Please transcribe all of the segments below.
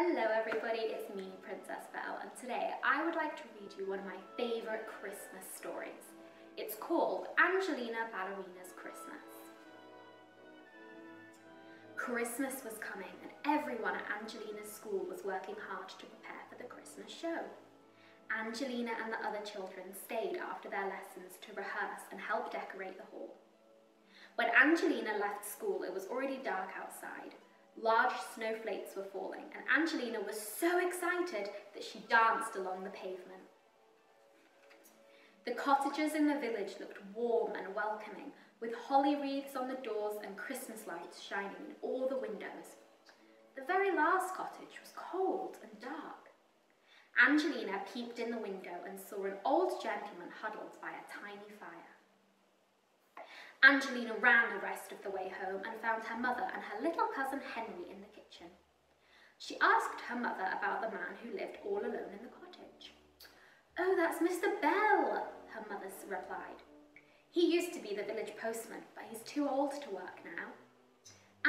Hello everybody, it's me, Princess Belle, and today I would like to read you one of my favourite Christmas stories. It's called Angelina Ballerina's Christmas. Christmas was coming and everyone at Angelina's school was working hard to prepare for the Christmas show. Angelina and the other children stayed after their lessons to rehearse and help decorate the hall. When Angelina left school, it was already dark outside. Large snowflakes were falling, and Angelina was so excited that she danced along the pavement. The cottages in the village looked warm and welcoming, with holly wreaths on the doors and Christmas lights shining in all the windows. The very last cottage was cold and dark. Angelina peeped in the window and saw an old gentleman huddled by a tiny fire. Angelina ran the rest of the way home and found her mother and her little cousin Henry in the kitchen. She asked her mother about the man who lived all alone in the cottage. "Oh, that's Mr. Belle," her mother replied. "He used to be the village postman, but he's too old to work now."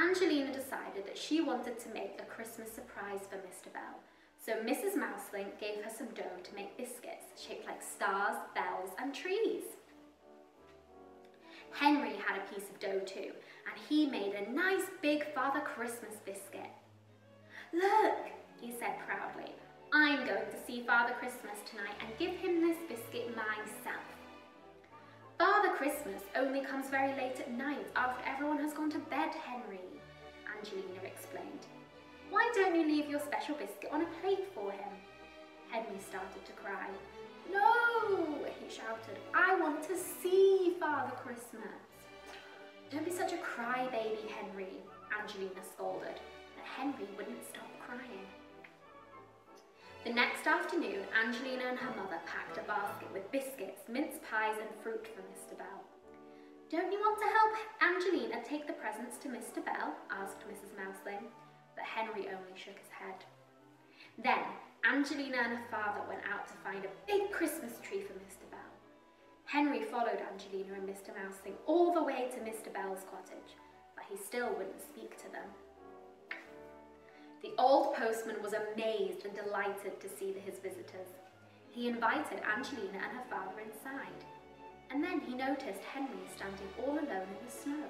Angelina decided that she wanted to make a Christmas surprise for Mr. Belle, so Mrs. Mouseling gave her some dough to make biscuits shaped like stars, bells and trees. Henry had a piece of dough too, and he made a nice big Father Christmas biscuit. "Look," he said proudly, "I'm going to see Father Christmas tonight and give him this biscuit myself." "Father Christmas only comes very late at night after everyone has gone to bed, Henry," Angelina explained. "Why don't you leave your special biscuit on a plate for him?" Henry started to cry. "No," he shouted, "I want to see Father Christmas." "Don't be such a crybaby, Henry," Angelina scolded, but Henry wouldn't stop crying. The next afternoon, Angelina and her mother packed a basket with biscuits, mince pies and fruit for Mr. Belle. "Don't you want to help Angelina take the presents to Mr. Belle?" asked Mrs. Mouseling, but Henry only shook his head. Then Angelina and her father went out to find a big Christmas tree for Mr. Belle. Henry followed Angelina and Mr. Mouseling all the way to Mr. Belle's cottage, but he still wouldn't speak to them. The old postman was amazed and delighted to see his visitors. He invited Angelina and her father inside, and then he noticed Henry standing all alone in the snow.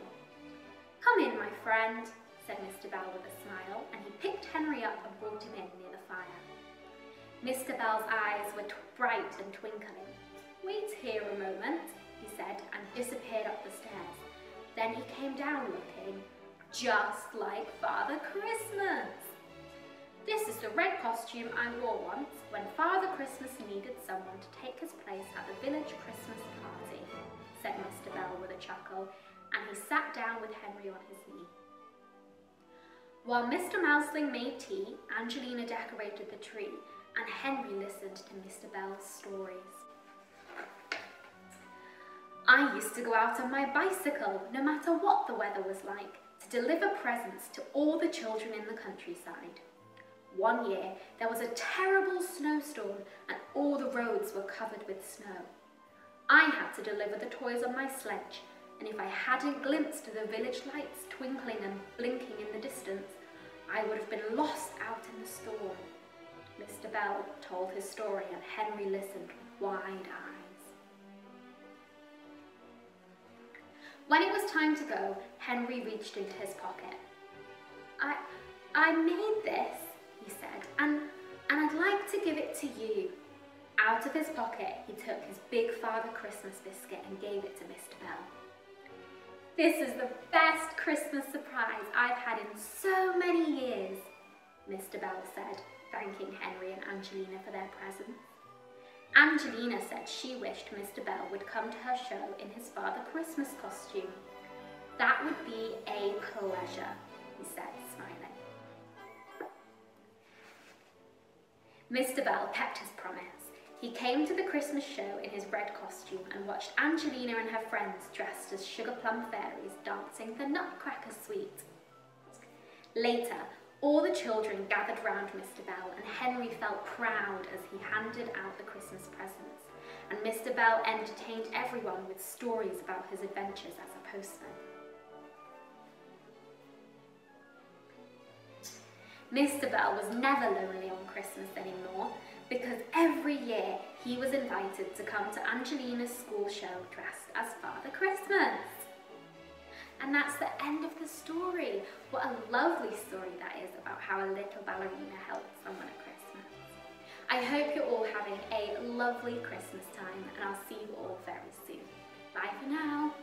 "Come in, my friend," said Mr. Belle with a smile, and he picked Henry up and brought him in near the fire. Mr. Belle's eyes were bright and twinkling. "Wait here a moment," he said, and disappeared up the stairs. Then he came down looking just like Father Christmas. "This is the red costume I wore once when Father Christmas needed someone to take his place at the village Christmas party," said Mr. Belle with a chuckle, and he sat down with Henry on his knee. While Mr. Mouseling made tea, Angelina decorated the tree, and Henry listened to Mr. Belle's stories. "I used to go out on my bicycle, no matter what the weather was like, to deliver presents to all the children in the countryside. One year, there was a terrible snowstorm and all the roads were covered with snow. I had to deliver the toys on my sledge, and if I hadn't glimpsed the village lights twinkling and blinking in the distance, I would have been lost out in the storm." Mr. Belle told his story and Henry listened with wide eyes. When it was time to go, Henry reached into his pocket. I made this," he said, and I'd like to give it to you." Out of his pocket, he took his big Father Christmas biscuit and gave it to Mr. Belle. "This is the best Christmas surprise I've had in so many years," Mr. Belle said, thanking Henry and Angelina for their presents. Angelina said she wished Mr. Belle would come to her show in his Father Christmas costume. "That would be a pleasure," he said, smiling. Mr. Belle kept his promise. He came to the Christmas show in his red costume and watched Angelina and her friends dressed as sugar plum fairies dancing the Nutcracker Suite. Later, all the children gathered round Mr. Belle, and Henry felt proud as he handed out the Christmas presents, and Mr. Belle entertained everyone with stories about his adventures as a postman. Mr. Bell was never lonely on Christmas anymore because every year he was invited to come to Angelina's school show dressed as Father Christmas. And that's the end of the story. What a lovely story that is about how a little ballerina helped someone at Christmas. I hope you're all having a lovely Christmas time, and I'll see you all very soon. Bye for now.